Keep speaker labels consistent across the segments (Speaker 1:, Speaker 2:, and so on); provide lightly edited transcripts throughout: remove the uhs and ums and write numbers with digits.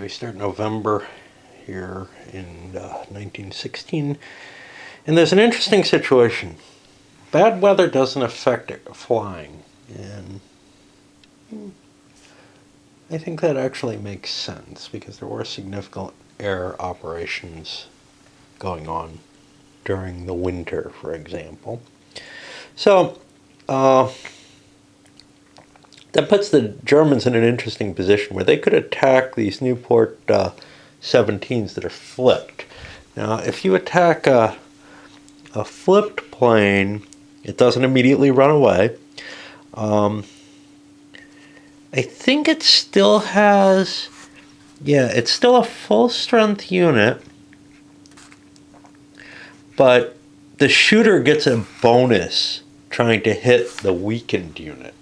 Speaker 1: We start November here in 1916, and there's an interesting situation. Bad weather doesn't affect flying, and I think that actually makes sense because there were significant air operations going on during the winter, for example. So, that puts the Germans in an interesting position where they could attack these Nieuport 17s that are flipped. Now, if you attack a flipped plane, it doesn't immediately run away. I think it still has, it's still a full strength unit, but the shooter gets a bonus trying to hit the weakened unit.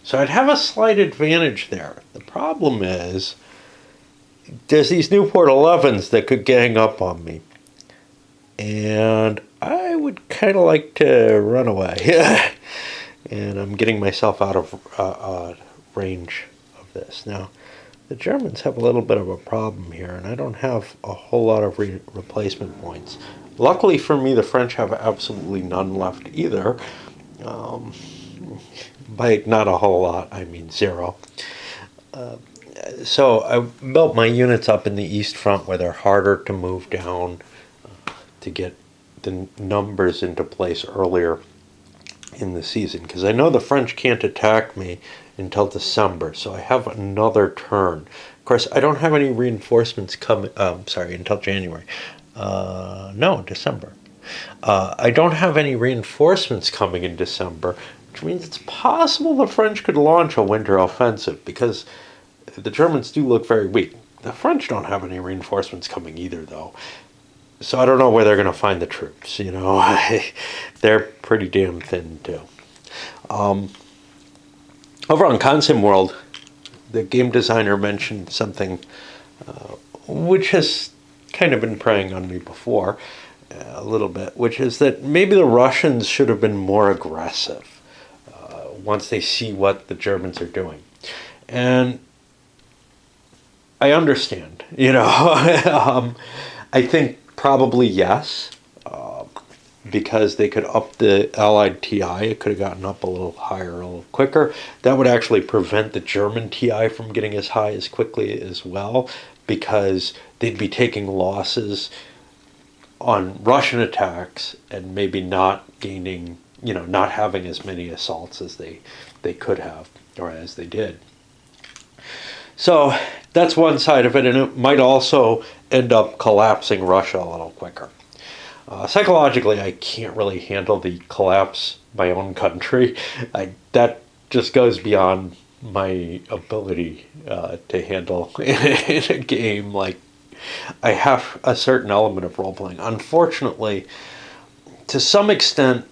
Speaker 1: So I'd have a slight advantage there. The problem is, there's these Nieuport 11s that could gang up on me. And I would kind of like to run away. And I'm getting myself out of range of this. Now, the Germans have a little bit of a problem here, and I don't have a whole lot of replacement points. Luckily for me, the French have absolutely none left either. By not a whole lot, I mean zero. So I built my units up in the East Front where they're harder to move down to get the numbers into place earlier in the season. Because I know the French can't attack me until December, so I have another turn. Of course, I don't have any reinforcements coming, until January. No, December. I don't have any reinforcements coming in December, which means it's possible the French could launch a winter offensive because the Germans do look very weak. The French don't have any reinforcements coming either, though. So I don't know where they're going to find the troops, They're pretty damn thin, too. Over on Consim World, the game designer mentioned something which has kind of been preying on me before a little bit, which is that maybe the Russians should have been more aggressive once they see what the Germans are doing. And I understand, I think probably yes, because they could up the Allied TI. It could have gotten up a little higher, a little quicker. That would actually prevent the German TI from getting as high as quickly as well, because they'd be taking losses on Russian attacks and maybe not gaining, not having as many assaults as they could have, or as they did. So that's one side of it, and it might also end up collapsing Russia a little quicker. Psychologically, I can't really handle the collapse of my own country. That just goes beyond my ability to handle in a game. Like, I have a certain element of role-playing. Unfortunately, to some extent,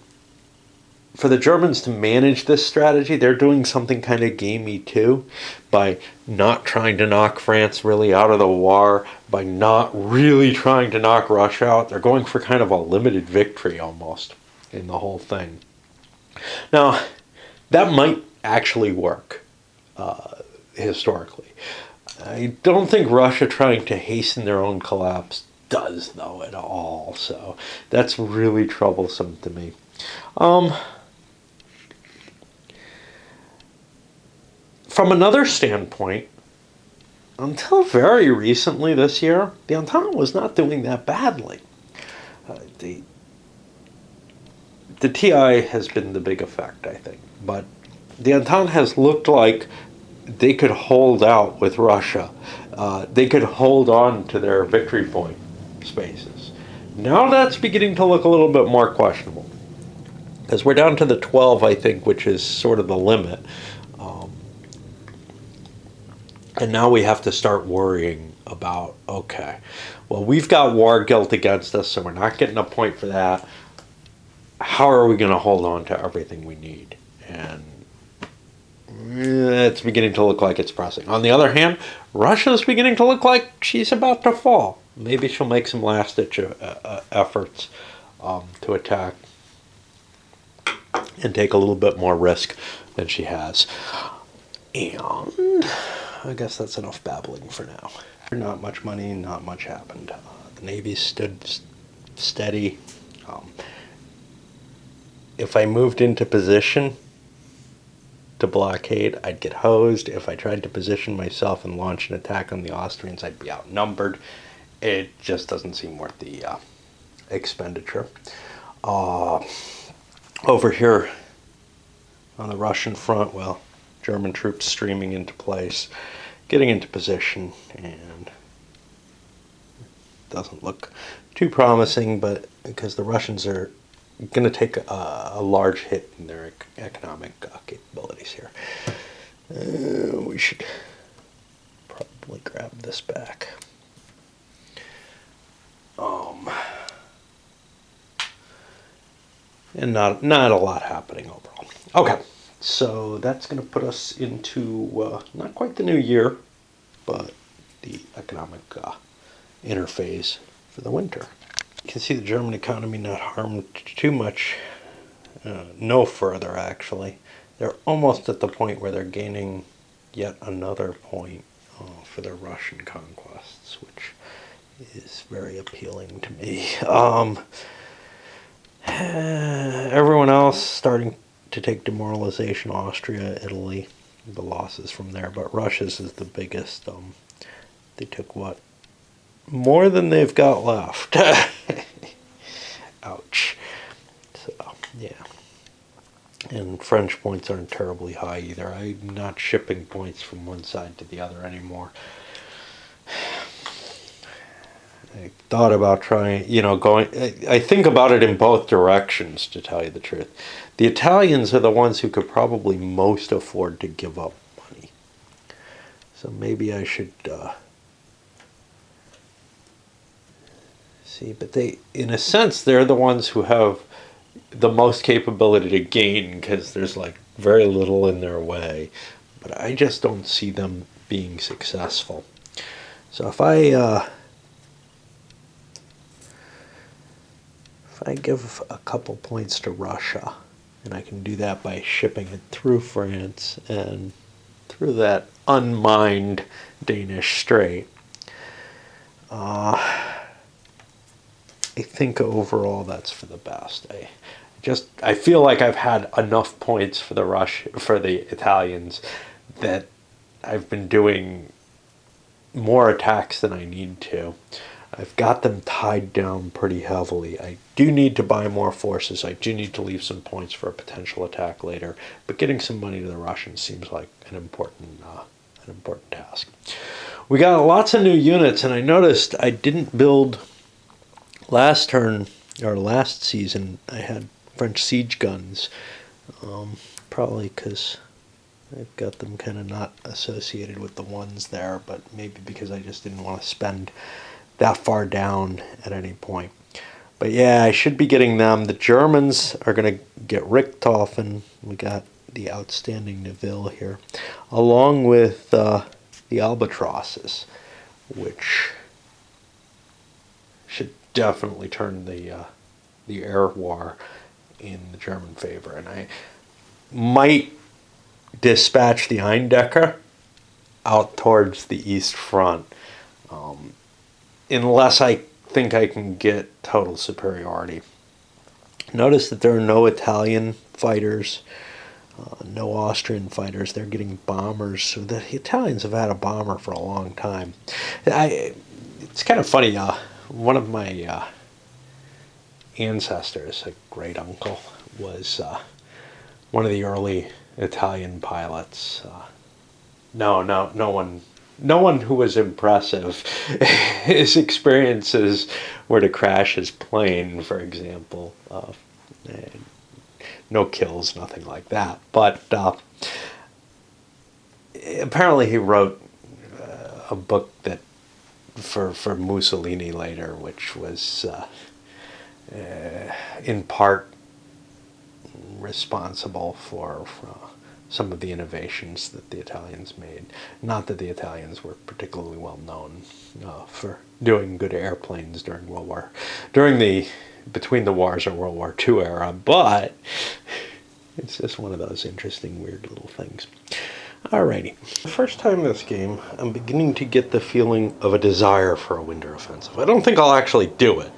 Speaker 1: for the Germans to manage this strategy, they're doing something kind of gamey too, by not trying to knock France really out of the war, by not really trying to knock Russia out. They're going for kind of a limited victory almost in the whole thing. Now, that might actually work historically. I don't think Russia trying to hasten their own collapse does, though, at all. So that's really troublesome to me. From another standpoint, until very recently this year, the Entente was not doing that badly. The TI has been the big effect, I think. But the Entente has looked like they could hold out with Russia. They could hold on to their victory point spaces. Now that's beginning to look a little bit more questionable. Because we're down to the 12, I think, which is sort of the limit. And now we have to start worrying about, okay, well, we've got war guilt against us, so we're not getting a point for that. How are we going to hold on to everything we need? And it's beginning to look like it's pressing. On the other hand, Russia's beginning to look like she's about to fall. Maybe she'll make some last-ditch efforts to attack and take a little bit more risk than she has. And I guess that's enough babbling for now. Not much money, not much happened. The Navy stood steady. Um, if I moved into position to blockade, I'd get hosed. If I tried to position myself and launch an attack on the Austrians, I'd be outnumbered. It just doesn't seem worth the expenditure. Over here on the Russian front, well, German troops streaming into place, getting into position, and doesn't look too promising, but because the Russians are going to take a large hit in their economic capabilities here. We should probably grab this back. And not a lot happening overall. Okay, so that's going to put us into not quite the new year, but the economic interphase for the winter. You can see the German economy not harmed too much, no further actually. They're almost at the point where they're gaining yet another point for their Russian conquests, which is very appealing to me. Everyone else starting to take demoralization, Austria, Italy, the losses from there, but Russia's is the biggest. They took what? More than they've got left. Ouch. So, yeah. And French points aren't terribly high either. I'm not shipping points from one side to the other anymore. I thought about trying, going. I think about it in both directions, to tell you the truth. The Italians are the ones who could probably most afford to give up money. So maybe I should see. But they, in a sense, they're the ones who have the most capability to gain because there's like very little in their way. But I just don't see them being successful. So if I give a couple points to Russia, and I can do that by shipping it through France and through that unmined Danish Strait, I think overall that's for the best. I feel like I've had enough points for the Italians that I've been doing more attacks than I need to. I've got them tied down pretty heavily. I do need to buy more forces. I do need to leave some points for a potential attack later. But getting some money to the Russians seems like an important task. We got lots of new units, and I noticed I didn't build last turn or last season. I had French siege guns, probably because I've got them kind of not associated with the ones there, but maybe because I just didn't want to spend that far down at any point. But yeah, I should be getting them. The Germans are going to get Richthofen. We got the outstanding Neville here, along with the Albatrosses, which should definitely turn the air war in the German favor. And I might dispatch the Eindecker out towards the East Front, unless I think I can get total superiority. Notice that there are no Italian fighters, no Austrian fighters. They're getting bombers. So the Italians have had a bomber for a long time. It's kind of funny. One of my ancestors, a great uncle, was one of the early Italian pilots. No one who was impressive. His experiences were to crash his plane, for example. No kills, nothing like that. But apparently he wrote a book that for Mussolini later, which was in part responsible for some of the innovations that the Italians made. Not that the Italians were particularly well known for doing good airplanes between the wars or World War II era, but it's just one of those interesting, weird little things. Alrighty. The first time this game, I'm beginning to get the feeling of a desire for a winter offensive. I don't think I'll actually do it.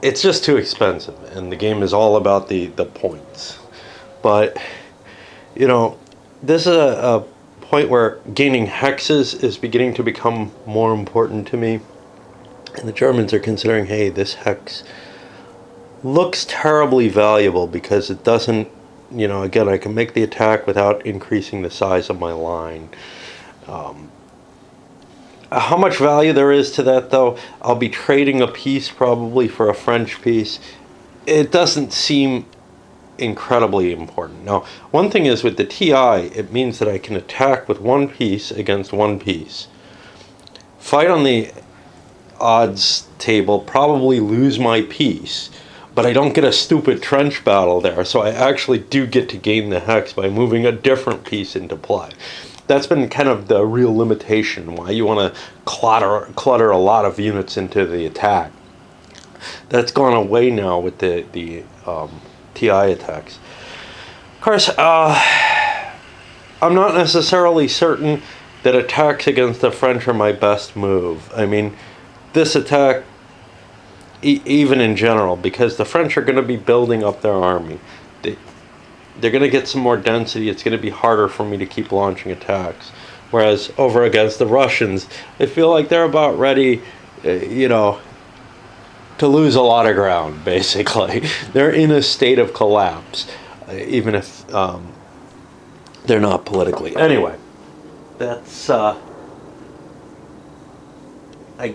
Speaker 1: It's just too expensive, and the game is all about the points. But, you know, this is a point where gaining hexes is beginning to become more important to me. And the Germans are considering, hey, this hex looks terribly valuable because it doesn't, you know, again, I can make the attack without increasing the size of my line. How much value there is to that, though, I'll be trading a piece probably for a French piece. It doesn't seem incredibly important. Now, one thing is with the TI, it means that I can attack with one piece against one piece. Fight on the odds table, probably lose my piece, but I don't get a stupid trench battle there, so I actually do get to gain the hex by moving a different piece into play. That's been kind of the real limitation, why you want to clutter a lot of units into the attack. That's gone away now with the TI attacks. Of course, I'm not necessarily certain that attacks against the French are my best move. I mean, this attack, even in general, because the French are going to be building up their army. They're going to get some more density. It's going to be harder for me to keep launching attacks. Whereas over against the Russians, I feel like they're about ready, you know, to lose a lot of ground, basically. They're in a state of collapse, even if they're not politically. Anyway, that's, I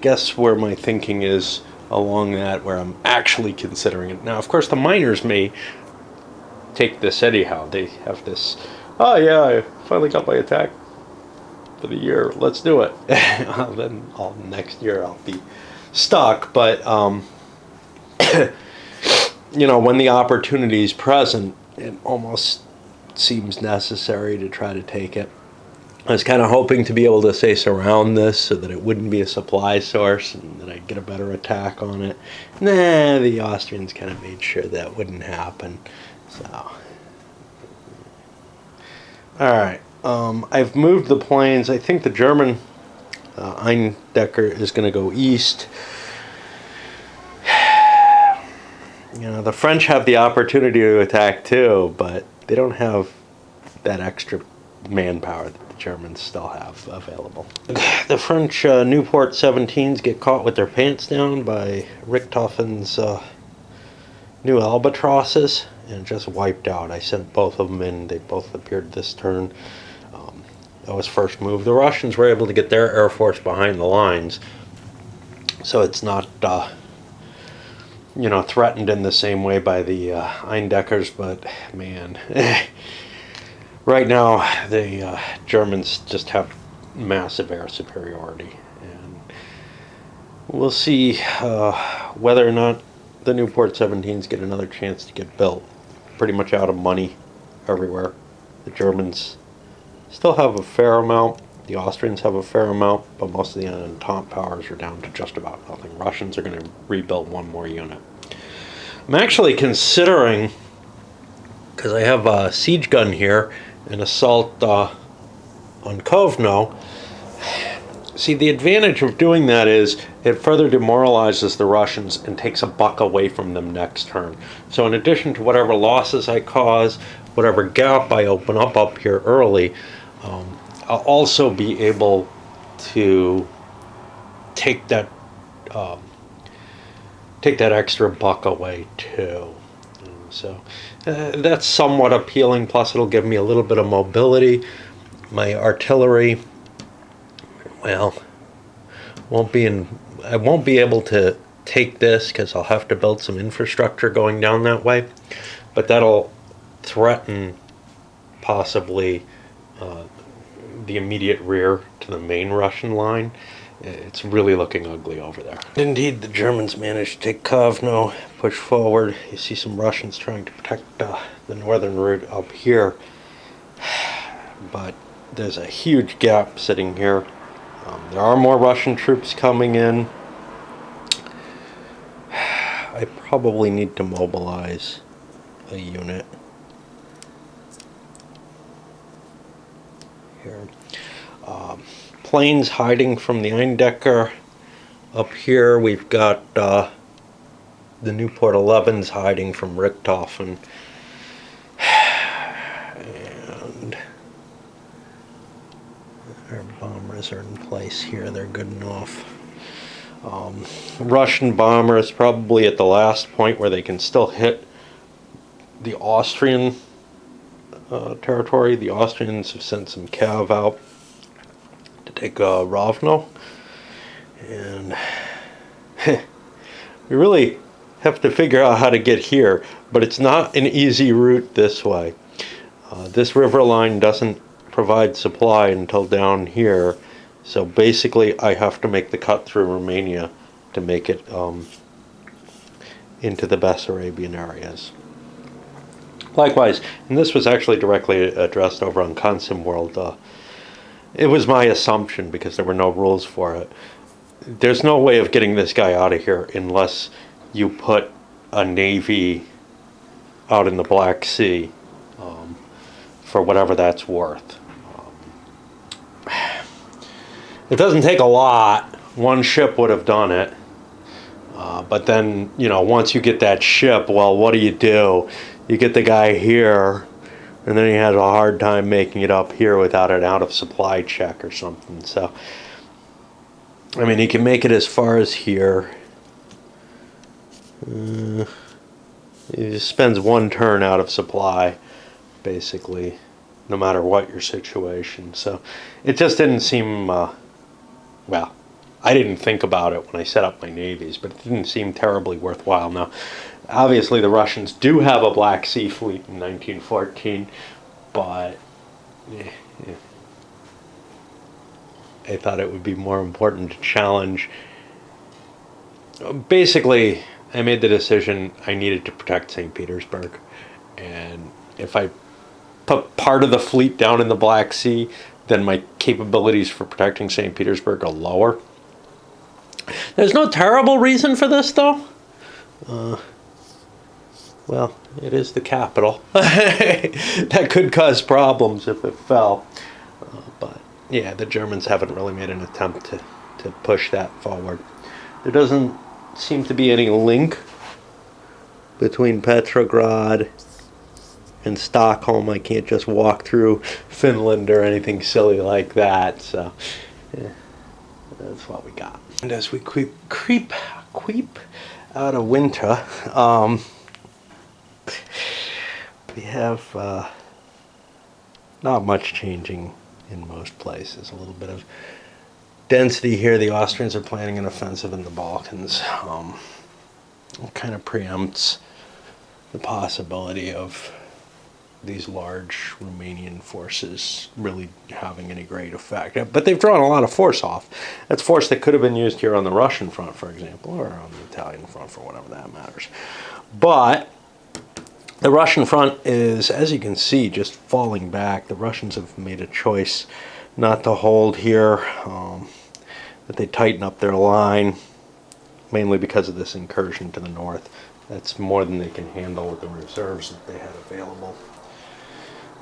Speaker 1: guess, where my thinking is along that, where I'm actually considering it. Now, of course, the miners may take this anyhow. They have this, oh yeah, I finally got my attack for the year, let's do it. Then next year I'll be stuck, but you know, when the opportunity is present, it almost seems necessary to try to take it. I was kind of hoping to be able to, say, surround this so that it wouldn't be a supply source and that I'd get a better attack on it. Nah, the Austrians kind of made sure that wouldn't happen. So, alright, I've moved the planes. I think the German Eindecker is going to go east. You know, the French have the opportunity to attack too, but they don't have that extra manpower that the Germans still have available. The French Newport 17s get caught with their pants down by Richthofen's new Albatrosses and just wiped out. I sent both of them in. They both appeared this turn. That was first move. The Russians were able to get their air force behind the lines, so it's not you know, threatened in the same way by the Eindeckers, but man, right now the Germans just have massive air superiority, and we'll see whether or not the Newport 17s get another chance to get built. Pretty much out of money everywhere. The Germans still have a fair amount. The Austrians have a fair amount, but most of the Entente powers are down to just about nothing. Russians are going to rebuild one more unit. I'm actually considering, because I have a siege gun here, an assault on Kovno. See, the advantage of doing that is it further demoralizes the Russians and takes a buck away from them next turn. So in addition to whatever losses I cause, whatever gap I open up here early, I'll also be able to take that extra buck away too. So that's somewhat appealing. Plus, it'll give me a little bit of mobility. My artillery, well, I won't be able to take this because I'll have to build some infrastructure going down that way. But that'll threaten possibly the immediate rear to the main Russian line. It's really looking ugly over there. Indeed, the Germans managed to take Kovno, push forward. You see some Russians trying to protect the northern route up here. But there's a huge gap sitting here. There are more Russian troops coming in. I probably need to mobilize a unit here Planes hiding from the Eindecker. Up here we've got the Nieuport 11s hiding from Richthofen. And our bombers are in place here. They're good enough. Russian bombers probably at the last point where they can still hit the Austrian territory. The Austrians have sent some cav out to take Rovno. And we really have to figure out how to get here, but it's not an easy route this way. This river line doesn't provide supply until down here, so basically I have to make the cut through Romania to make it into the Bessarabian areas. Likewise, and this was actually directly addressed over on Consim World, it was my assumption because there were no rules for it. There's no way of getting this guy out of here unless you put a navy out in the Black Sea for whatever that's worth. It doesn't take a lot. One ship would have done it. But then, you know, once you get that ship, well, what do? You get the guy here, and then he has a hard time making it up here without an out of supply check or something. So, I mean, he can make it as far as here. He just spends one turn out of supply, basically, no matter what your situation. So, it just didn't seem, well, I didn't think about it when I set up my navies, but it didn't seem terribly worthwhile. Now, obviously the Russians do have a Black Sea fleet in 1914, but I thought it would be more important to challenge. Basically, I made the decision I needed to protect St. Petersburg, and if I put part of the fleet down in the Black Sea, then my capabilities for protecting St. Petersburg are lower. There's no terrible reason for this, though. Well, it is the capital. That could cause problems if it fell. But, yeah, the Germans haven't really made an attempt to push that forward. There doesn't seem to be any link between Petrograd and Stockholm. I can't just walk through Finland or anything silly like that. So, yeah, that's what we got. And as we creep out of winter, we have not much changing in most places. A little bit of density here. The Austrians are planning an offensive in the Balkans. It kind of preempts the possibility of these large Romanian forces really having any great effect. But they've drawn a lot of force off. That's force that could have been used here on the Russian front, for example, or on the Italian front, for whatever that matters. But the Russian front is, as you can see, just falling back. The Russians have made a choice not to hold here, that they tighten up their line, mainly because of this incursion to the north. That's more than they can handle with the reserves that they had available.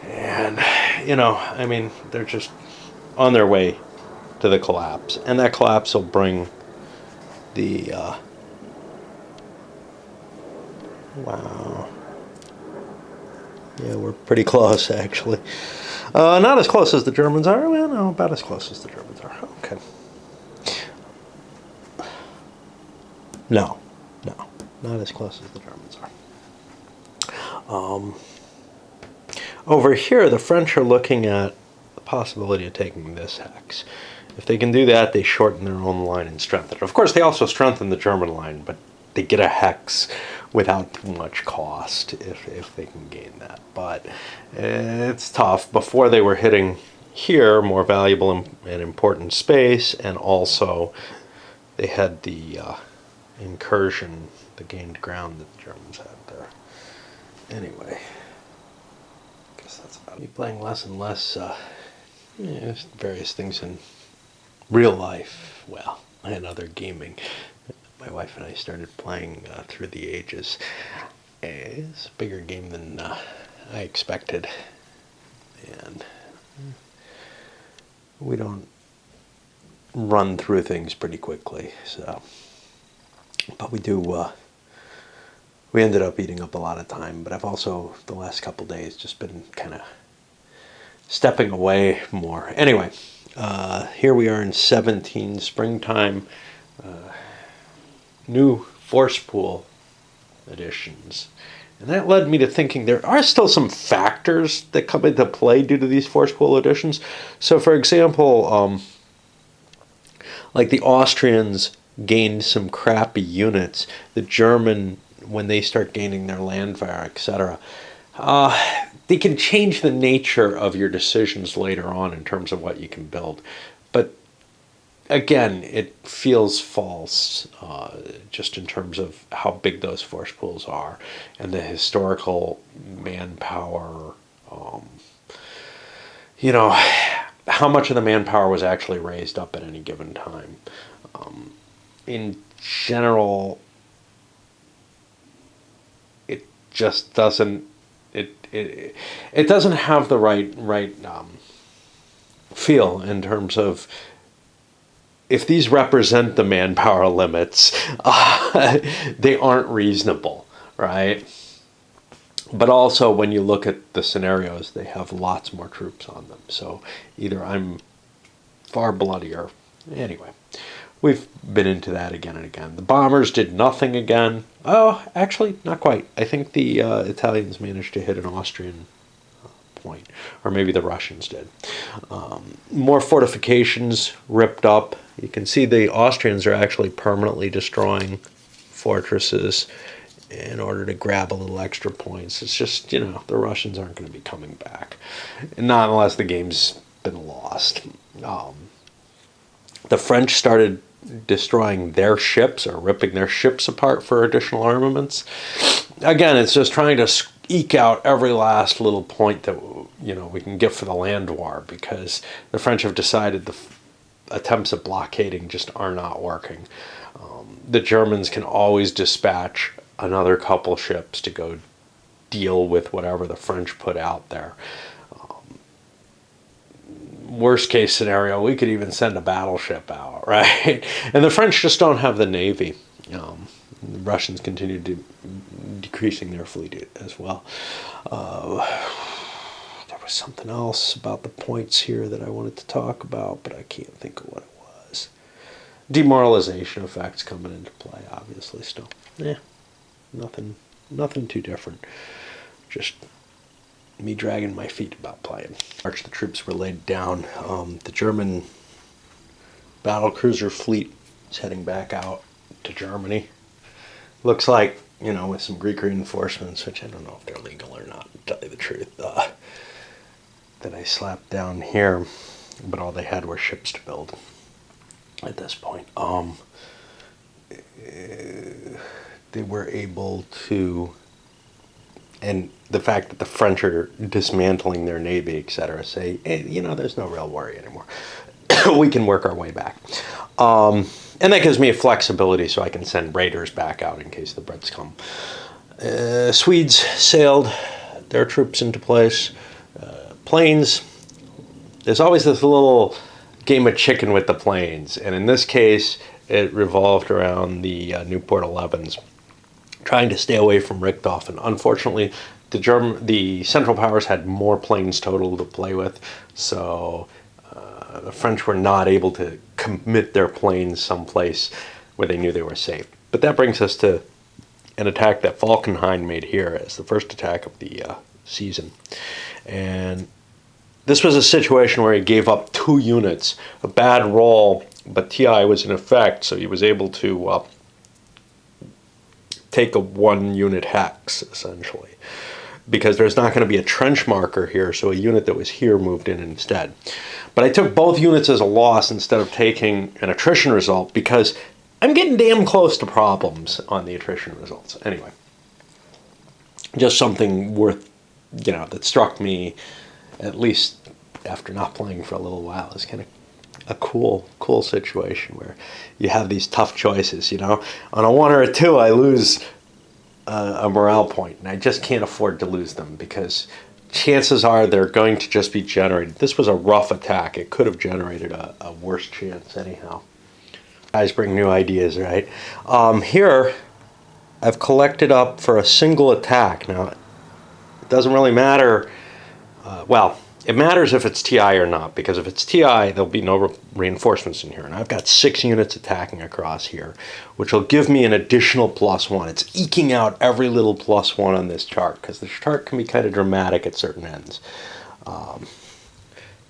Speaker 1: And, you know, I mean, they're just on their way to the collapse. And that collapse will bring the, wow. Yeah, we're pretty close, actually. Not as close as the Germans are. Well, no, about as close as the Germans are. Okay. No, not as close as the Germans are. Over here, the French are looking at the possibility of taking this hex. If they can do that, they shorten their own line and strengthen it. Of course, they also strengthen the German line, but they get a hex without too much cost if they can gain that. But it's tough. Before they were hitting here, more valuable and important space, and also they had the incursion, the gained ground that the Germans had there. Anyway, I guess that's about it. Playing less and less various things in real life, well, and other gaming. My wife and I started playing Through the Ages. It's a bigger game than I expected, and we don't run through things pretty quickly. So, but we do. We ended up eating up a lot of time. But I've also the last couple days just been kind of stepping away more. Anyway, here we are in 17 springtime. New force pool additions. And that led me to thinking there are still some factors that come into play due to these force pool additions. So, for example, like the Austrians gained some crappy units. The German, when they start gaining their Landwehr, etc., they can change the nature of your decisions later on in terms of what you can build. But again, it feels false just in terms of how big those force pools are and the historical manpower, how much of the manpower was actually raised up at any given time. In general, it just doesn't, it doesn't have the right feel in terms of, if these represent the manpower limits, they aren't reasonable, right? But also, when you look at the scenarios, they have lots more troops on them. So either I'm far bloodier. Anyway, we've been into that again and again. The bombers did nothing again. Oh, actually, not quite. I think the Italians managed to hit an Austrian point, or maybe the Russians did. More fortifications ripped up. You can see the Austrians are actually permanently destroying fortresses in order to grab a little extra points. It's just, the Russians aren't going to be coming back. Not unless the game's been lost. The French started destroying their ships or ripping their ships apart for additional armaments. Again, it's just trying to eke out every last little point that we can get for the land war, because the French have decided the attempts at blockading just are not working. The Germans can always dispatch another couple ships to go deal with whatever the French put out there. Worst case scenario, we could even send a battleship out, right? And the French just don't have the navy. The Russians continue to decreasing their fleet as well. There was something else about the points here that I wanted to talk about, but I can't think of what it was. Demoralization effects coming into play, obviously, still. Nothing too different. Just me dragging my feet about playing. March, the troops were laid down. The German battlecruiser fleet is heading back out to Germany. Looks like, with some Greek reinforcements, which I don't know if they're legal or not, to tell you the truth, that I slapped down here. But all they had were ships to build at this point. They were able to, and the fact that the French are dismantling their navy, etc., say, hey, there's no real worry anymore. We can work our way back. And that gives me a flexibility so I can send raiders back out in case the Brits come. Swedes sailed their troops into place. Planes, there's always this little game of chicken with the planes. And in this case, it revolved around the Nieuport 11s, trying to stay away from Richthofen. Unfortunately, the Central Powers had more planes total to play with, so the French were not able to commit their planes someplace where they knew they were safe. But that brings us to an attack that Falkenhayn made here as the first attack of the season. And this was a situation where he gave up 2 units, a bad roll, but TI was in effect, so he was able to take a 1-unit hex, essentially, because there's not going to be a trench marker here, so a unit that was here moved in instead. But I took both units as a loss instead of taking an attrition result, because I'm getting damn close to problems on the attrition results. Anyway, just something worth, that struck me, at least after not playing for a little while, is kind of a cool situation where you have these tough choices, On a 1 or a 2, I lose a morale point, and I just can't afford to lose them, because chances are they're going to just be generated. This was a rough attack. It could have generated a worse chance anyhow. Guys bring new ideas, right? Here, I've collected up for a single attack. Now, it doesn't really matter. Well, it matters if it's TI or not, because if it's TI, there'll be no reinforcements in here. And I've got 6 units attacking across here, which will give me an additional +1. It's eking out every little +1 on this chart, because the chart can be kind of dramatic at certain ends.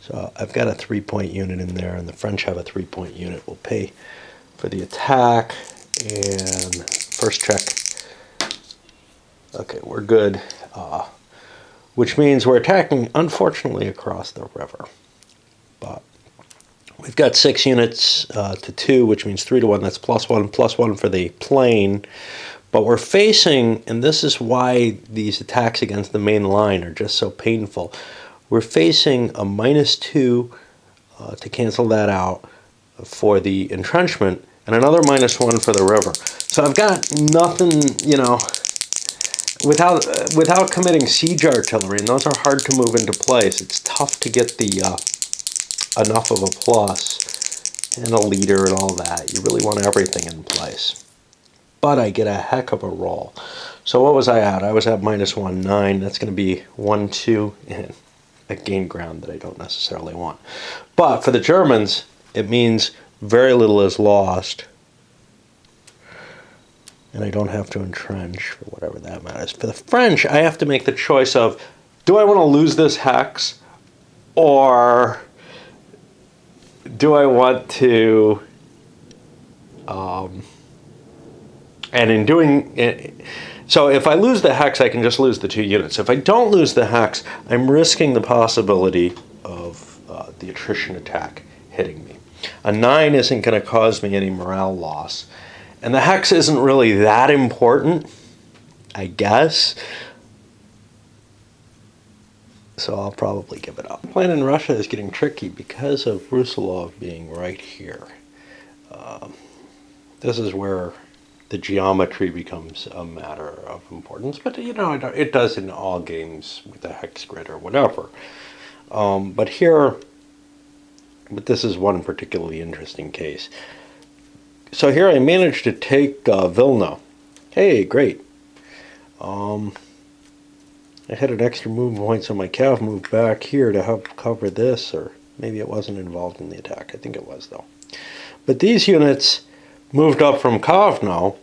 Speaker 1: So I've got a 3-point unit in there, and the French have a 3-point unit. We'll pay for the attack, and first check. Okay, we're good. Which means we're attacking, unfortunately, across the river. But we've got 6 units to 2, which means 3 to 1. That's +1 for the plane. But we're facing, and this is why these attacks against the main line are just so painful, we're facing a -2 to cancel that out for the entrenchment, and another -1 for the river. So I've got nothing, you know, without committing siege artillery, and those are hard to move into place. It's tough to get the enough of a plus and a leader and all that. You really want everything in place. But I get a heck of a roll. So what was I at? I was at -1, 9. That's going to be 1, 2, and I gain ground that I don't necessarily want. But for the Germans, it means very little is lost. And I don't have to entrench for whatever that matters. For the French, I have to make the choice of, do I want to lose this hex, or do I want to, and in doing it, so if I lose the hex, I can just lose the 2 units. If I don't lose the hex, I'm risking the possibility of the attrition attack hitting me. A 9 isn't going to cause me any morale loss. And the hex isn't really that important, I guess. So I'll probably give it up. The plan in Russia is getting tricky because of Brusilov being right here. This is where the geometry becomes a matter of importance. But, you know, it does in all games with the hex grid or whatever. But this is one particularly interesting case. So here I managed to take Vilna. Hey, great. I had an extra move point, so my cav moved back here to help cover this, or maybe it wasn't involved in the attack. I think it was, though. But these units moved up from Kovno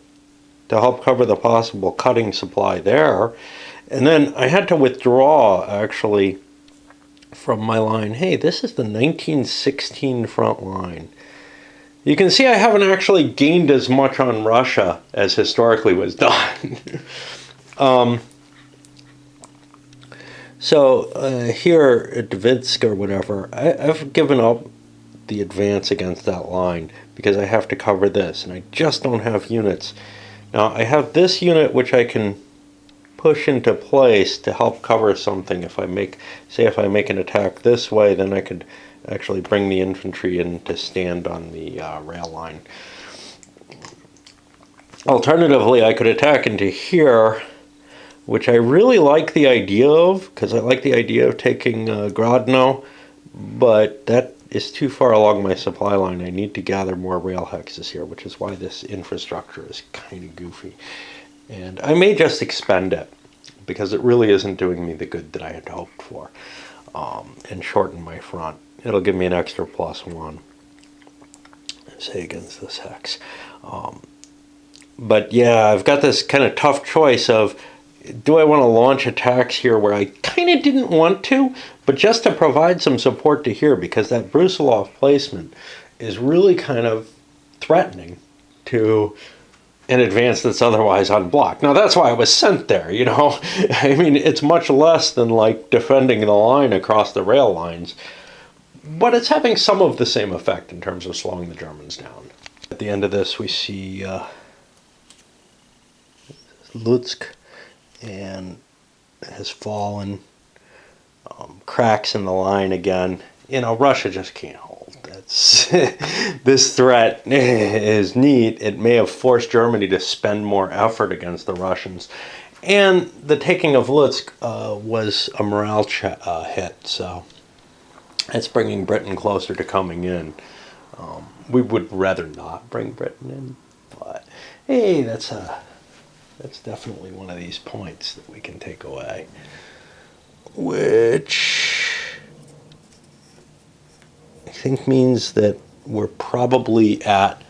Speaker 1: to help cover the possible cutting supply there. And then I had to withdraw, actually, from my line. Hey, this is the 1916 front line. You can see I haven't actually gained as much on Russia as historically was done. Here at Dvinsk or whatever, I've given up the advance against that line because I have to cover this, and I just don't have units. Now, I have this unit which I can push into place to help cover something. If I make an attack this way, then I could actually bring the infantry in to stand on the rail line. Alternatively, I could attack into here, which I really like the idea of, because I like the idea of taking Grodno, but that is too far along my supply line. I need to gather more rail hexes here, which is why this infrastructure is kind of goofy. And I may just expend it, because it really isn't doing me the good that I had hoped for, and shorten my front. It'll give me an extra +1, say, against this hex. But yeah, I've got this kind of tough choice of, do I want to launch attacks here where I kind of didn't want to, but just to provide some support to here, because that Brusilov placement is really kind of threatening to an advance that's otherwise unblocked. Now, that's why I was sent there, you know. I mean, it's much less than like defending the line across the rail lines, but it's having some of the same effect in terms of slowing the Germans down. At the end of this, we see Lutsk, and has fallen, cracks in the line again. You know, Russia just can't hold. That's this threat is neat. It may have forced Germany to spend more effort against the Russians. And the taking of Lutsk was a morale hit, so it's bringing Britain closer to coming in. We would rather not bring Britain in, but hey, that's definitely one of these points that we can take away, which I think means that we're probably at,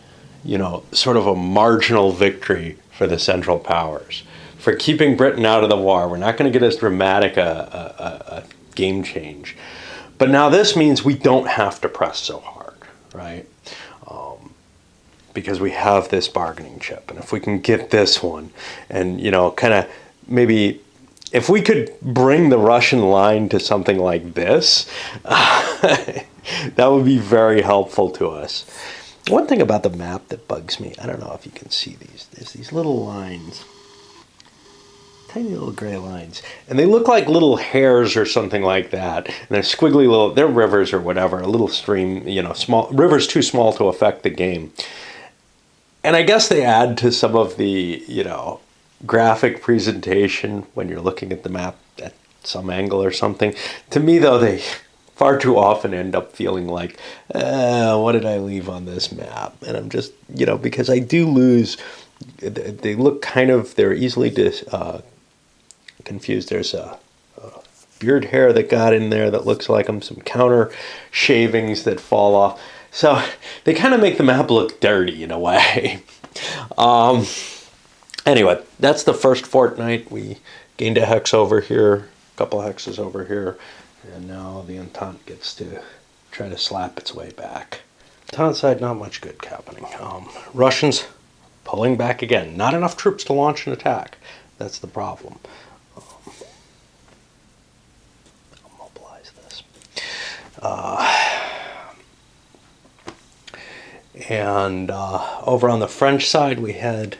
Speaker 1: sort of a marginal victory for the Central Powers for keeping Britain out of the war. We're not going to get as dramatic a game change. But now this means we don't have to press so hard, right? Because we have this bargaining chip. And if we can get this one and, kind of maybe if we could bring the Russian line to something like this, that would be very helpful to us. One thing about the map that bugs me, I don't know if you can see these, there's these little lines, tiny little gray lines, and they look like little hairs or something like that, and they're squiggly little, they're rivers or whatever, a little stream, small, rivers too small to affect the game. And I guess they add to some of the, graphic presentation when you're looking at the map at some angle or something. To me, though, they far too often end up feeling like, what did I leave on this map? And I'm just, because I do lose, they look kind of, they're easily confused. There's a beard hair that got in there that looks like them, some counter shavings that fall off. So they kind of make the map look dirty in a way. Anyway, that's the first fortnight. We gained a hex over here, a couple of hexes over here, and now the Entente gets to try to slap its way back. Entente side, not much good happening. Russians pulling back again. Not enough troops to launch an attack. That's the problem. I'll mobilize this. And over on the French side, we had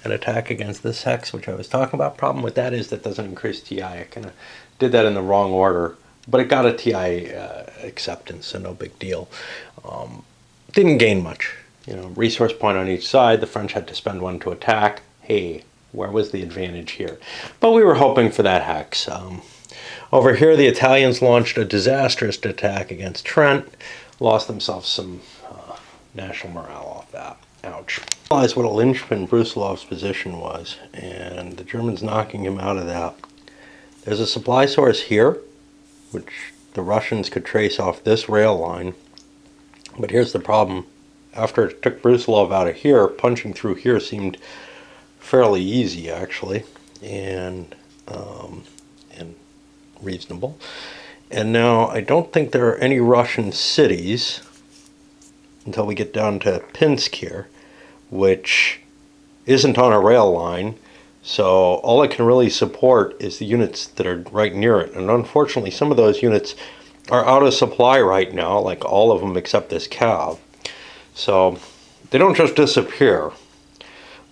Speaker 1: an attack against this hex, which I was talking about. Problem with that is that doesn't increase TI. I kind of did that in the wrong order, but it got a TI acceptance, so no big deal. Didn't gain much. Resource point on each side. The French had to spend one to attack. Hey, where was the advantage here? But we were hoping for that hex. Over here, the Italians launched a disastrous attack against Trent, lost themselves some national morale off that. Ouch. I realized what a linchpin Brusilov's position was, and the Germans knocking him out of that. There's a supply source here, which the Russians could trace off this rail line. But here's the problem. After it took Brusilov out of here, punching through here seemed fairly easy, actually, and reasonable. And now I don't think there are any Russian cities until we get down to Pinsk here, which isn't on a rail line, so all it can really support is the units that are right near it. And unfortunately, some of those units are out of supply right now, like all of them except this cav. So they don't just disappear,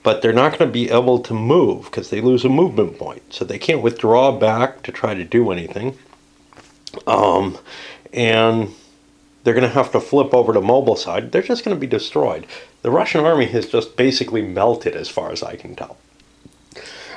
Speaker 1: but they're not going to be able to move because they lose a movement point. So they can't withdraw back to try to do anything. And they're going to have to flip over to mobile side. They're just going to be destroyed. The Russian army has just basically melted as far as I can tell.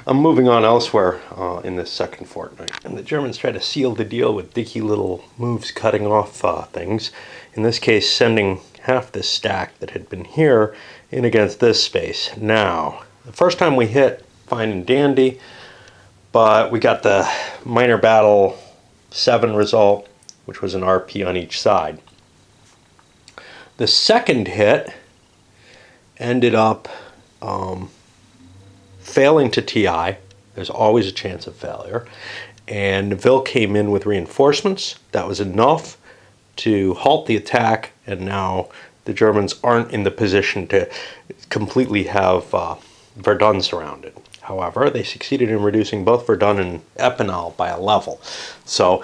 Speaker 1: I'm moving on elsewhere in this second fortnight. And the Germans try to seal the deal with dicky little moves cutting off things. In this case, sending half this stack that had been here in against this space. Now, the first time we hit, fine and dandy, but we got the minor battle 7 result, which was an RP on each side. The second hit ended up failing to TI. There's always a chance of failure. And Neville came in with reinforcements. That was enough to halt the attack, and now the Germans aren't in the position to completely have Verdun surrounded. However, they succeeded in reducing both Verdun and Epinal by a level. So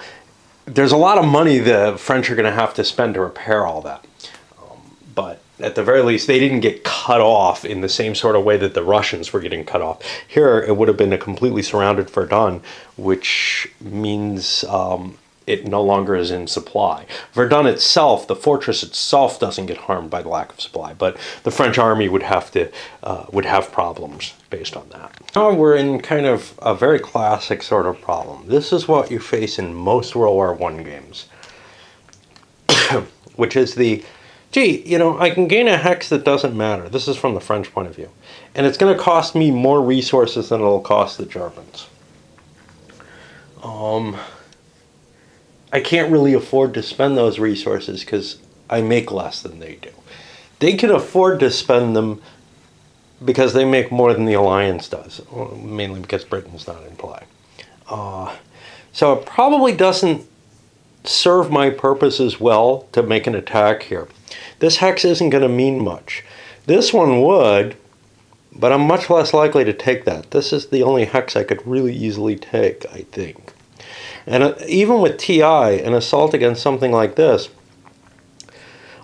Speaker 1: there's a lot of money the French are going to have to spend to repair all that. But at the very least, they didn't get cut off in the same sort of way that the Russians were getting cut off. Here, it would have been a completely surrounded Verdun, which means it no longer is in supply. Verdun itself, the fortress itself, doesn't get harmed by the lack of supply, but the French army would have problems based on that. Now we're in kind of a very classic sort of problem. This is what you face in most World War I games, which is gee, you know, I can gain a hex that doesn't matter. This is from the French point of view. And it's going to cost me more resources than it'll cost the Germans. I can't really afford to spend those resources because I make less than they do. They can afford to spend them because they make more than the Alliance does, mainly because Britain's not in play. So it probably doesn't serve my purpose as well to make an attack here. This hex isn't going to mean much. This one would, but I'm much less likely to take that. This is the only hex I could really easily take, I think. And even with TI, an assault against something like this,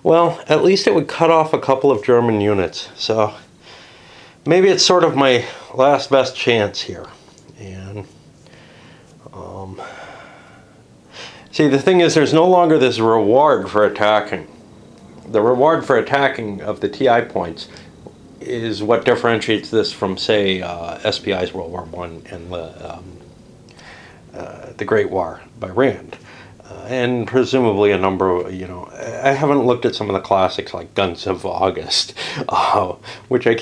Speaker 1: well, at least it would cut off a couple of German units. So maybe it's sort of my last best chance here. And see, the thing is, there's no longer this reward for attacking. The reward for attacking of the TI points is what differentiates this from, say, SPI's World War I and the Great War by Rand. And presumably a number of, you know, I haven't looked at some of the classics like Guns of August, which I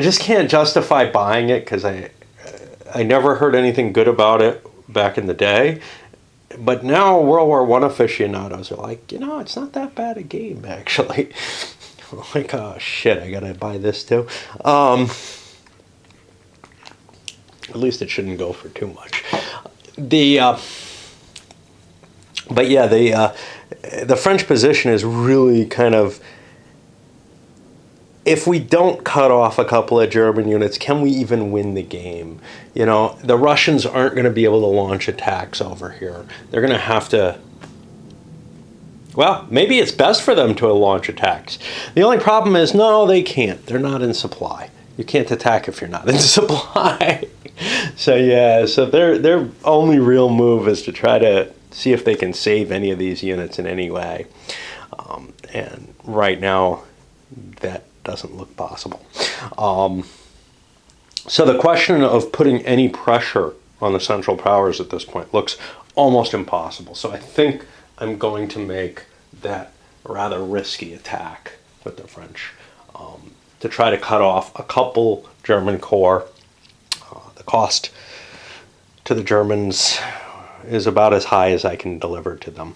Speaker 1: just can't justify buying it because I never heard anything good about it back in the day. But now World War I aficionados are like, you know, it's not that bad a game, actually. Like, oh shit, I gotta buy this too. At least it shouldn't go for too much. But yeah, the French position is really kind of, if we don't cut off a couple of German units, can we even win the game? You know, the Russians aren't going to be able to launch attacks over here. They're going to have to, well, maybe it's best for them to launch attacks. The only problem is, no, they can't. They're not in supply. You can't attack if you're not in supply. So yeah, so their only real move is to try to see if they can save any of these units in any way. And right now, that doesn't look possible. So the question of putting any pressure on the Central Powers at this point looks almost impossible. So I think I'm going to make that rather risky attack with the French to try to cut off a couple German corps. The cost to the Germans is about as high as I can deliver to them.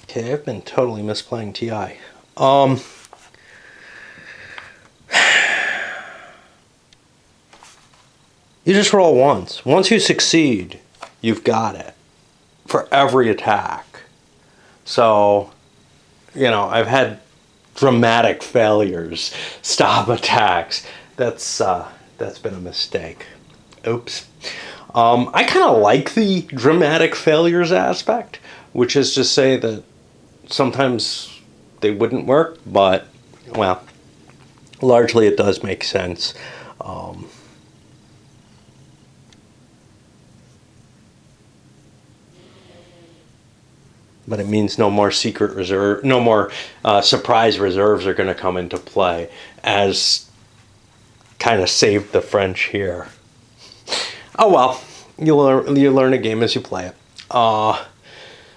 Speaker 1: Okay, I've been totally misplaying TI. You just roll once. Once you succeed, you've got it for every attack. So, you know, I've had dramatic failures stop attacks. That's been a mistake. Oops. I kind of like the dramatic failures aspect, which is to say that sometimes they wouldn't work, but, well, largely it does make sense. But it means no more secret reserve, no more surprise reserves are going to come into play, as kind of saved the French here. Oh well, you learn a game as you play it.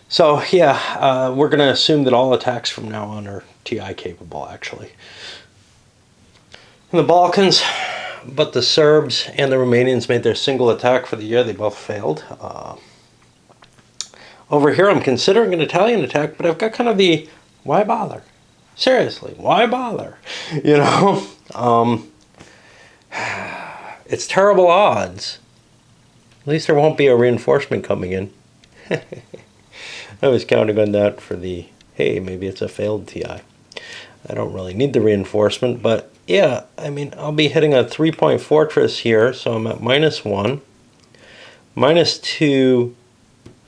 Speaker 1: So yeah, we're going to assume that all attacks from now on are TI capable, actually. In the Balkans, but the Serbs and the Romanians made their single attack for the year. They both failed. Over here, I'm considering an Italian attack, but I've got kind of the, why bother? Seriously, why bother? You know? It's terrible odds. At least there won't be a reinforcement coming in. I was counting on that for the, hey, maybe it's a failed TI. I don't really need the reinforcement, but yeah, I mean, I'll be hitting a 3-point fortress here, so I'm at -1. -2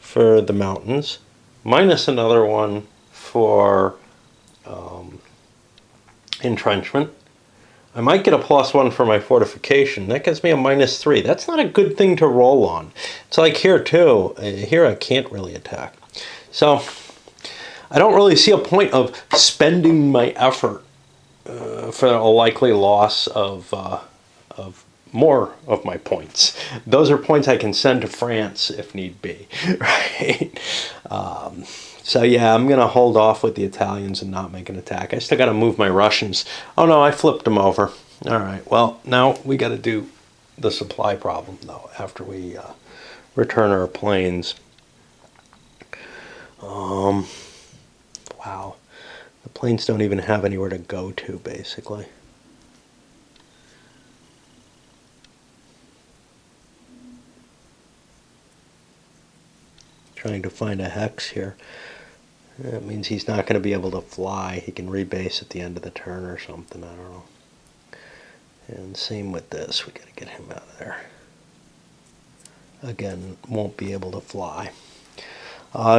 Speaker 1: for the mountains, minus another one for entrenchment. I might get a +1 for my fortification. That gives me a -3. That's not a good thing to roll on. It's like here too. Here I can't really attack. So I don't really see a point of spending my effort for a likely loss of more of my points. Those are points I can send to France if need be, right? So yeah, I'm gonna hold off with the Italians and not make an attack. I still gotta move my Russians. Oh no, I flipped them over. All right, well, now we gotta do the supply problem though, after we return our planes. Wow, the planes don't even have anywhere to go to, basically. Trying to find a hex here. That means he's not going to be able to fly. He can rebase at the end of the turn or something. I don't know. And same with this. We got to get him out of there. Again, won't be able to fly.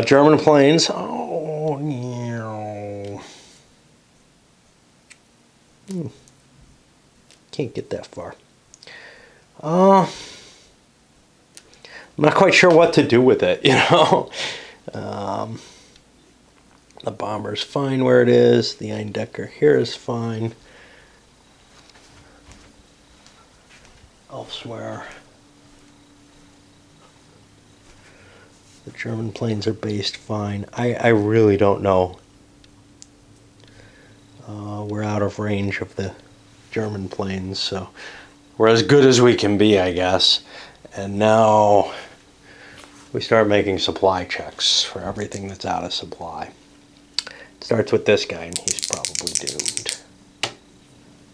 Speaker 1: German planes. Oh, no. Can't get that far. I'm not quite sure what to do with it, you know. The bomber's fine where it is. The Eindecker here is fine. Elsewhere, the German planes are based fine. I really don't know. We're out of range of the German planes, so we're as good as we can be, I guess. And now we start making supply checks for everything that's out of supply. It starts with this guy, and he's probably doomed.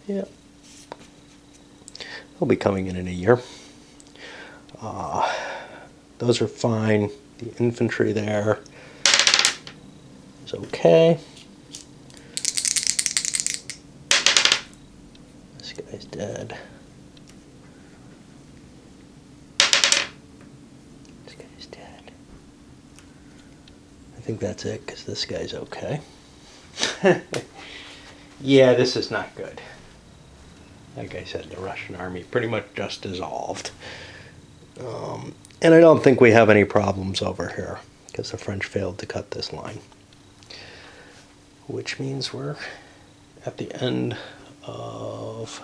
Speaker 1: Yep. He'll be coming in a year. Those are fine. The infantry there is okay. This guy's dead. This guy's dead. I think that's it, because this guy's okay. Yeah, this is not good. Like I said, the Russian army pretty much just dissolved. And I don't think we have any problems over here, because the French failed to cut this line. Which means we're at the end of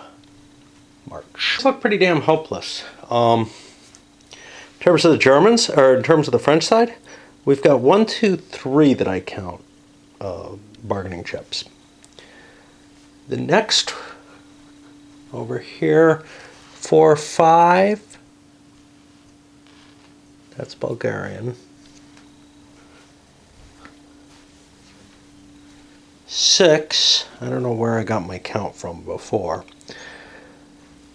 Speaker 1: March. It's look pretty damn hopeless. In terms of the Germans, or in terms of the French side, we've got 1, 2, 3 that I count bargaining chips. The next over here, 4, 5. That's Bulgarian. 6. I don't know where I got my count from before.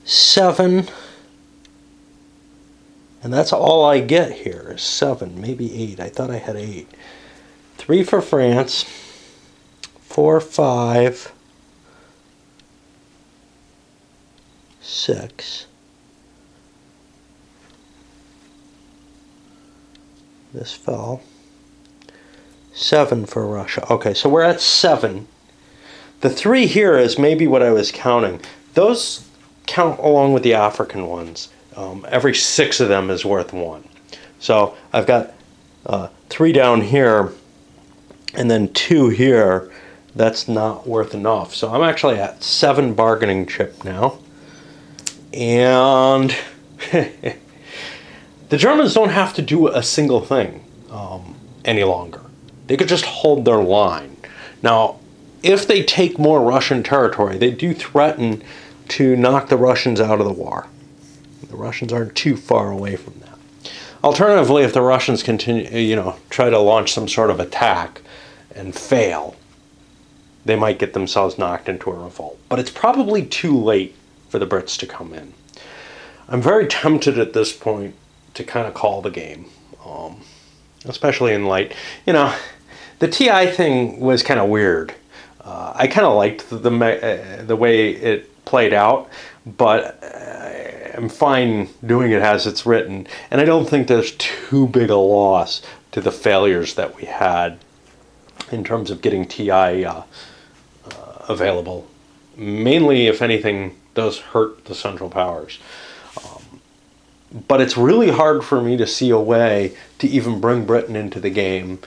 Speaker 1: 7. And that's all I get here is 7, maybe 8. I thought I had 8. 3 for France. 4, 5. 6. This fell. 7 for Russia. Okay, so we're at 7. The 3 here is maybe what I was counting. Those count along with the African ones. Every 6 of them is worth 1. So I've got 3 down here and then 2 here. That's not worth enough. So I'm actually at 7 bargaining chip now. And the Germans don't have to do a single thing any longer. They could just hold their line. Now, if they take more Russian territory, they do threaten to knock the Russians out of the war. The Russians aren't too far away from that. Alternatively, if the Russians continue, try to launch some sort of attack and fail, they might get themselves knocked into a revolt. But it's probably too late for the Brits to come in. I'm very tempted at this point to kind of call the game, especially in light, the TI thing was kind of weird. I kind of liked the way it played out, but I'm fine doing it as it's written, and I don't think there's too big a loss to the failures that we had in terms of getting TI available mainly, if anything, does hurt the Central Powers. But it's really hard for me to see a way to even bring Britain into the game.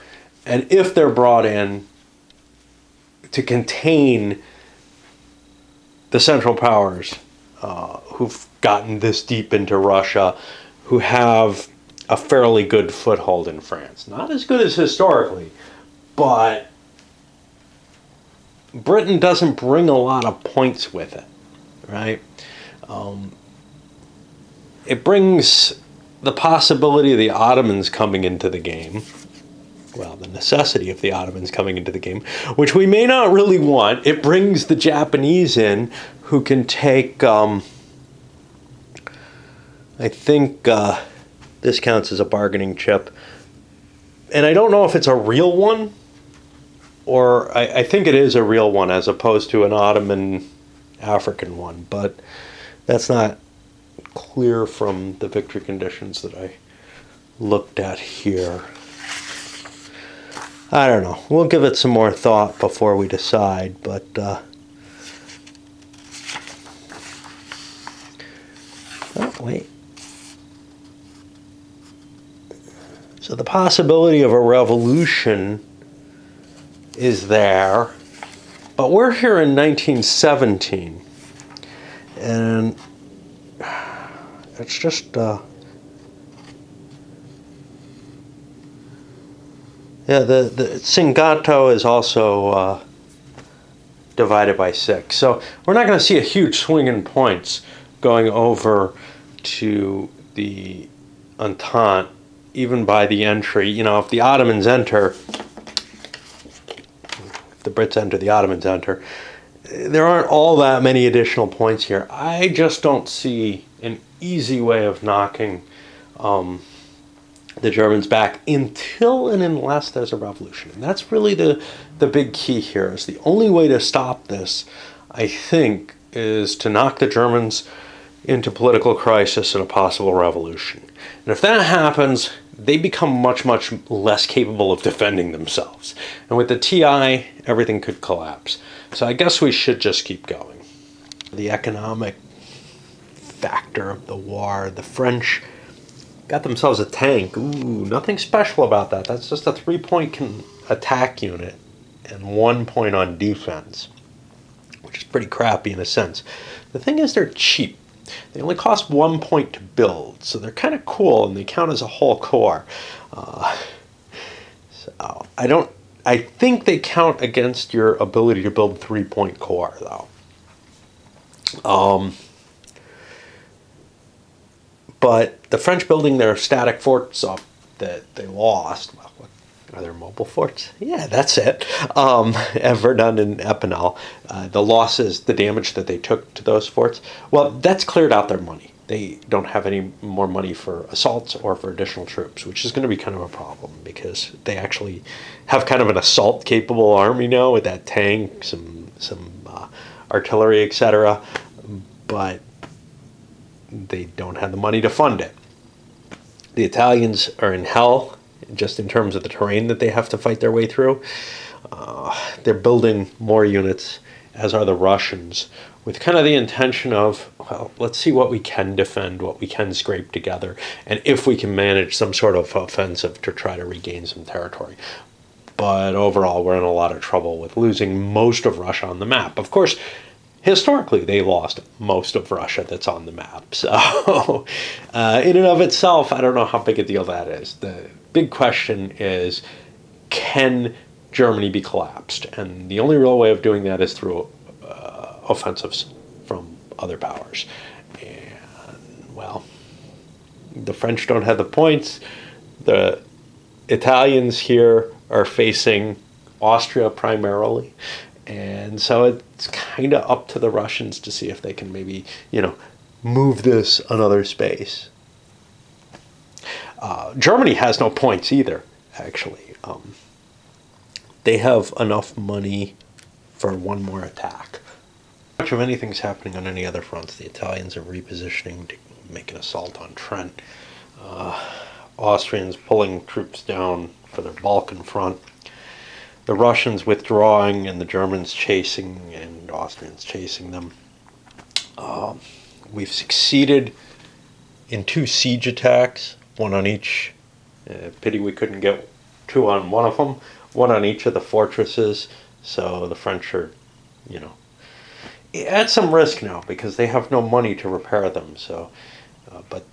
Speaker 1: And if they're brought in, to contain the Central Powers who've gotten this deep into Russia, who have a fairly good foothold in France. Not as good as historically, but Britain doesn't bring a lot of points with it, right? It brings the possibility of the Ottomans coming into the game. Well, the necessity of the Ottomans coming into the game, which we may not really want. It brings the Japanese in, who can take, I think this counts as a bargaining chip. And I don't know if it's a real one, or I think it is a real one as opposed to an Ottoman African one, but that's not clear from the victory conditions that I looked at here. I don't know. We'll give it some more thought before we decide, but oh, wait. So the possibility of a revolution is there, but we're here in 1917, and it's just yeah, the Tsingato is also divided by 6. So we're not going to see a huge swing in points going over to the Entente, even by the entry. You know, if the Ottomans enter, if the Brits enter, the Ottomans enter, there aren't all that many additional points here. I just don't see an easy way of knocking the Germans back until and unless there's a revolution. And that's really the big key here. Is the only way to stop this, I think, is to knock the Germans into political crisis and a possible revolution. And if that happens, they become much, much less capable of defending themselves. And with the TI, everything could collapse. So I guess we should just keep going. The economic factor of the war, the French got themselves a tank. Ooh, nothing special about that. That's just a 3-point attack unit and 1 point on defense, which is pretty crappy in a sense. The thing is, they're cheap. They only cost 1 point to build, so they're kind of cool, and they count as a whole corps. So I think they count against your ability to build 3-point corps, though. But the French building their static forts up that they lost. Well, are there mobile forts? Yeah, that's it. At Verdun and Epinal, the losses, the damage that they took to those forts, well, that's cleared out their money. They don't have any more money for assaults or for additional troops, which is going to be kind of a problem because they actually have kind of an assault-capable army now with that tank, some artillery, etc. But they don't have the money to fund it. The Italians are in hell, just in terms of the terrain that they have to fight their way through. They're building more units, as are the Russians, with kind of the intention of, well, let's see what we can defend, what we can scrape together, and if we can manage some sort of offensive to try to regain some territory. But overall, we're in a lot of trouble with losing most of Russia on the map. Of course, historically, they lost most of Russia that's on the map. So in and of itself, I don't know how big a deal that is. The big question is, can Germany be collapsed? And the only real way of doing that is through offensives from other powers. And, well, the French don't have the points. The Italians here are facing Austria primarily. And so it's kind of up to the Russians to see if they can maybe, move this another space. Germany has no points either, actually. They have enough money for one more attack. Much of anything's happening on any other fronts. The Italians are repositioning to make an assault on Trent. Austrians pulling troops down for their Balkan front. the Russians withdrawing and the Germans chasing and Austrians chasing them. We've succeeded in 2 siege attacks, one on each. Pity we couldn't get 2 on one of them, one on each of the fortresses. So the French are, at some risk now because they have no money to repair them. So, but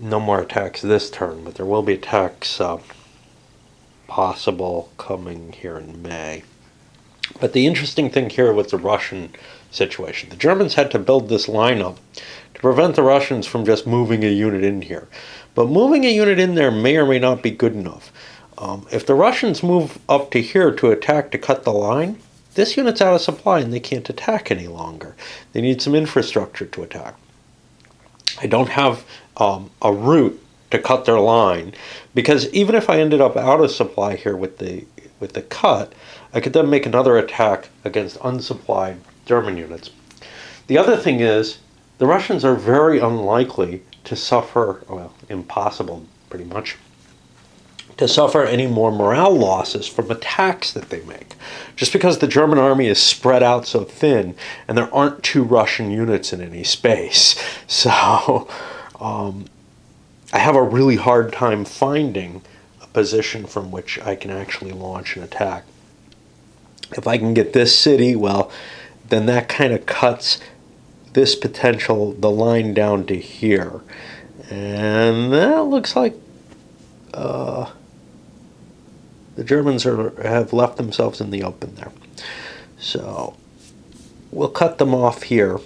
Speaker 1: no more attacks this turn. But there will be attacks possible coming here in May. But the interesting thing here was the Russian situation. The Germans had to build this line up to prevent the Russians from just moving a unit in here. But moving a unit in there may or may not be good enough. If the Russians move up to here to attack to cut the line, this unit's out of supply and they can't attack any longer. They need some infrastructure to attack. I don't have a route to cut their line, because even if I ended up out of supply here with the cut, I could then make another attack against unsupplied German units. The other thing is, the Russians are very unlikely to suffer, well, impossible pretty much, to suffer any more morale losses from attacks that they make. Just because the German army is spread out so thin and there aren't 2 Russian units in any space. So I have a really hard time finding a position from which I can actually launch an attack. If I can get this city, well, then that kind of cuts this potential, the line down to here. And that looks like the Germans have left themselves in the open there. So we'll cut them off here.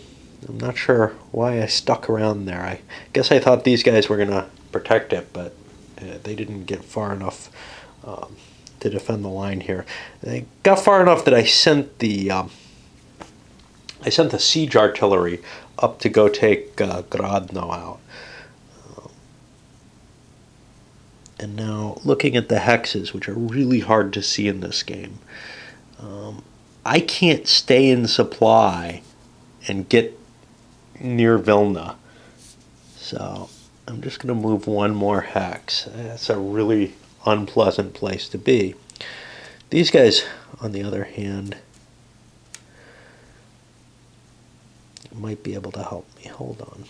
Speaker 1: I'm not sure why I stuck around there. I guess I thought these guys were going to protect it, but they didn't get far enough to defend the line here. They got far enough that I sent the siege artillery up to go take Grodno out. And now, looking at the hexes, which are really hard to see in this game, I can't stay in supply and get near Vilna. So I'm just going to move 1 more hex. That's a really unpleasant place to be. These guys, on the other hand, might be able to help me. Hold on.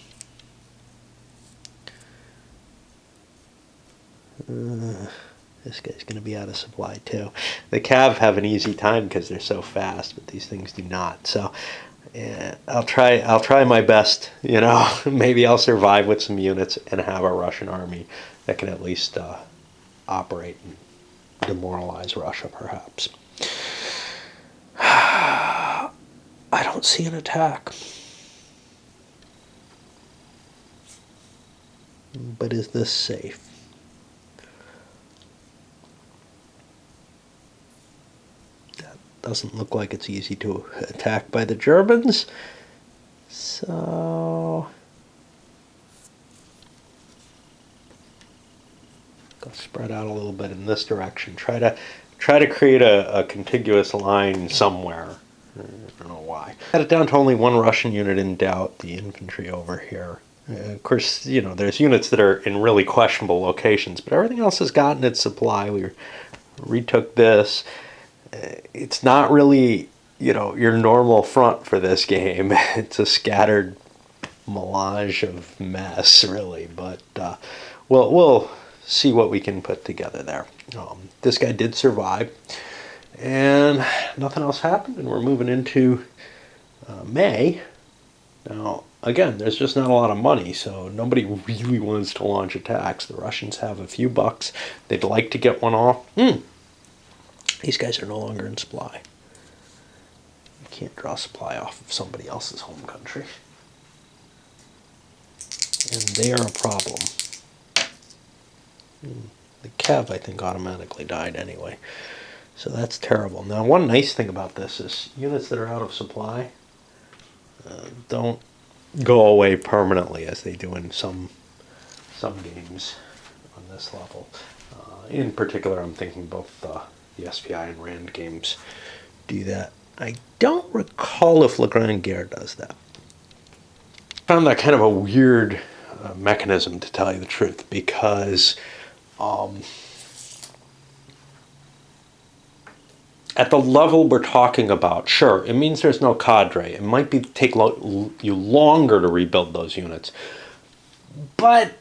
Speaker 1: This guy's going to be out of supply too. The Cav have an easy time because they're so fast, but these things do not. So I'll try my best. Maybe I'll survive with some units and have a Russian army that can at least operate and demoralize Russia, perhaps. I don't see an attack. But is this safe? Doesn't look like it's easy to attack by the Germans. So go spread out a little bit in this direction. Try to create a contiguous line somewhere. I don't know why. Got it down to only 1 Russian unit in doubt, the infantry over here. Of course, there's units that are in really questionable locations, but everything else has gotten its supply. We retook this. It's not really, your normal front for this game. It's a scattered melange of mess, really. But we'll see what we can put together there. This guy did survive, and nothing else happened, and we're moving into May. Now, again, there's just not a lot of money, so nobody really wants to launch attacks. The Russians have a few bucks. They'd like to get one off. These guys are no longer in supply. You can't draw supply off of somebody else's home country. And they are a problem. The Cav, I think, automatically died anyway. So that's terrible. Now, one nice thing about this is units that are out of supply don't go away permanently as they do in some games on this level. In particular, I'm thinking both the SPI and RAND games do that. I don't recall if Le Grand Guerre does that. I found that kind of a weird mechanism, to tell you the truth, because at the level we're talking about, sure, it means there's no cadre. It might take you longer to rebuild those units. But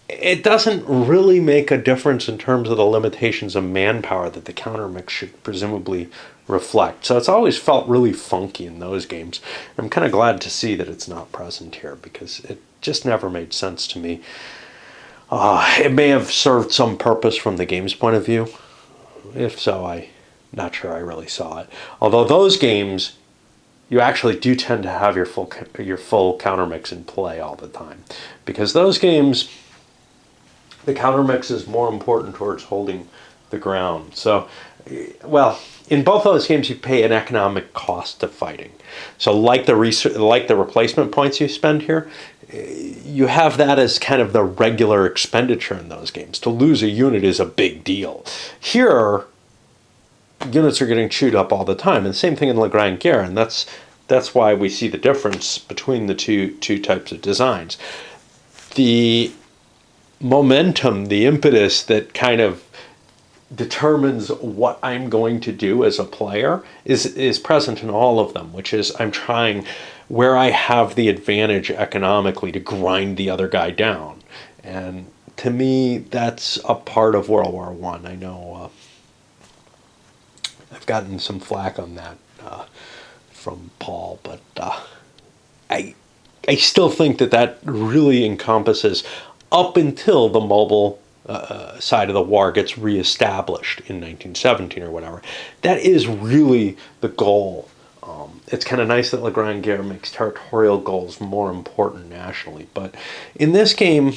Speaker 1: it doesn't really make a difference in terms of the limitations of manpower that the countermix should presumably reflect. So it's always felt really funky in those games. I'm kind of glad to see that it's not present here, because it just never made sense to me. It may have served some purpose from the game's point of view. If so, I'm not sure I really saw it. Although those games, you actually do tend to have your full countermix in play all the time, because those games, the countermix is more important towards holding the ground. So, well, in both those games, you pay an economic cost to fighting. So, like the replacement points you spend here, you have that as kind of the regular expenditure in those games. To lose a unit is a big deal. Here, units are getting chewed up all the time, and the same thing in La Grande Guerre, and that's why we see the difference between the two types of designs. The momentum, the impetus that kind of determines what I'm going to do as a player is present in all of them, which is I'm trying where I have the advantage economically to grind the other guy down. And to me, that's a part of World War I. I know I've gotten some flack on that from Paul, but I still think that really encompasses up until the mobile side of the war gets reestablished in 1917 or whatever. That is really the goal. It's kind of nice that La Grande Guerre makes territorial goals more important nationally. But in this game,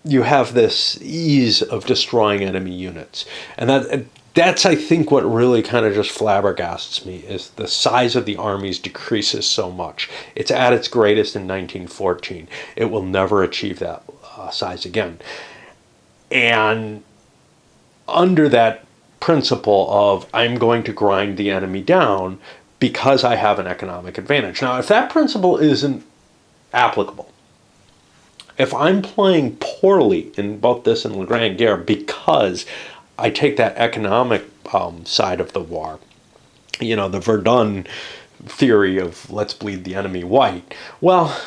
Speaker 1: you have this ease of destroying enemy units. And that's, I think, what really kind of just flabbergasts me, is the size of the armies decreases so much. It's at its greatest in 1914. It will never achieve that size again. And under that principle of I'm going to grind the enemy down because I have an economic advantage. Now, if that principle isn't applicable, if I'm playing poorly in both this and La Grande Guerre because I take that economic side of the war, the Verdun theory of let's bleed the enemy white. Well,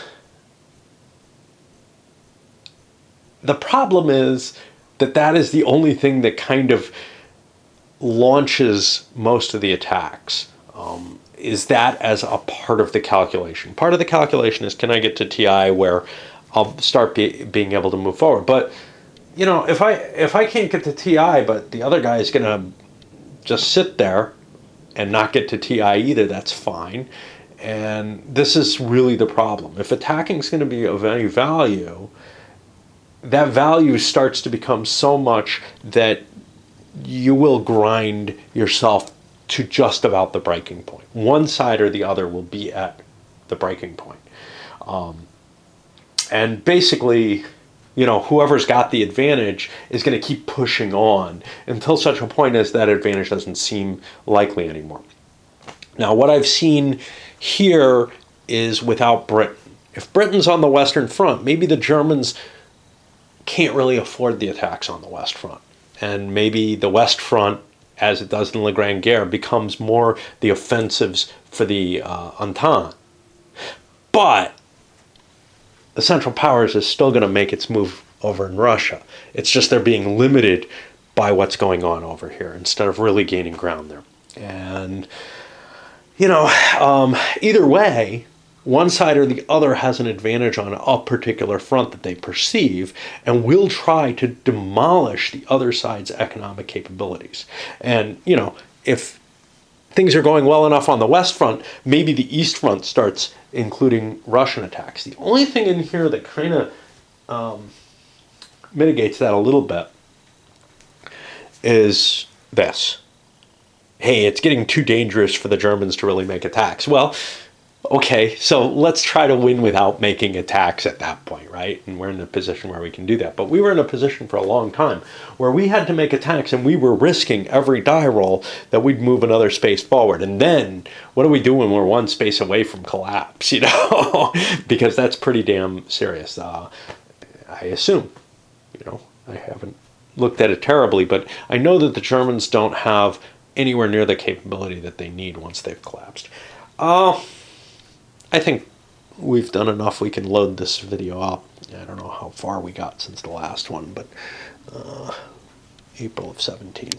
Speaker 1: the problem is that is the only thing that kind of launches most of the attacks. Is that as a part of the calculation? Part of the calculation is, can I get to TI where I'll start being able to move forward? But if I can't get to TI, but the other guy is going to just sit there and not get to TI either, that's fine. And this is really the problem. If attacking is going to be of any value, that value starts to become so much that you will grind yourself to just about the breaking point. One side or the other will be at the breaking point. And basically, whoever's got the advantage is going to keep pushing on until such a point as that advantage doesn't seem likely anymore. Now, what I've seen here is without Britain. If Britain's on the Western Front, maybe the Germans can't really afford the attacks on the West Front. And maybe the West Front, as it does in La Grande Guerre, becomes more the offensives for the Entente. But the Central Powers is still going to make its move over in Russia. It's just they're being limited by what's going on over here instead of really gaining ground there. And, either way, one side or the other has an advantage on a particular front that they perceive and will try to demolish the other side's economic capabilities. And, if things are going well enough on the West Front, maybe the East Front starts including Russian attacks. The only thing in here that kind of mitigates that a little bit is this. Hey, it's getting too dangerous for the Germans to really make attacks. Well, Okay, so let's try to win without making attacks at that point, right? And we're in a position where we can do that. But we were in a position for a long time where we had to make attacks and we were risking every die roll that we'd move another space forward. And then what do we do when we're one space away from collapse, you know? Because that's pretty damn serious. I assume, you know, I haven't looked at it terribly, but I know that the Germans don't have anywhere near the capability that they need once they've collapsed. I think we've done enough. We can load this video up. I don't know how far we got since the last one, but April of 17.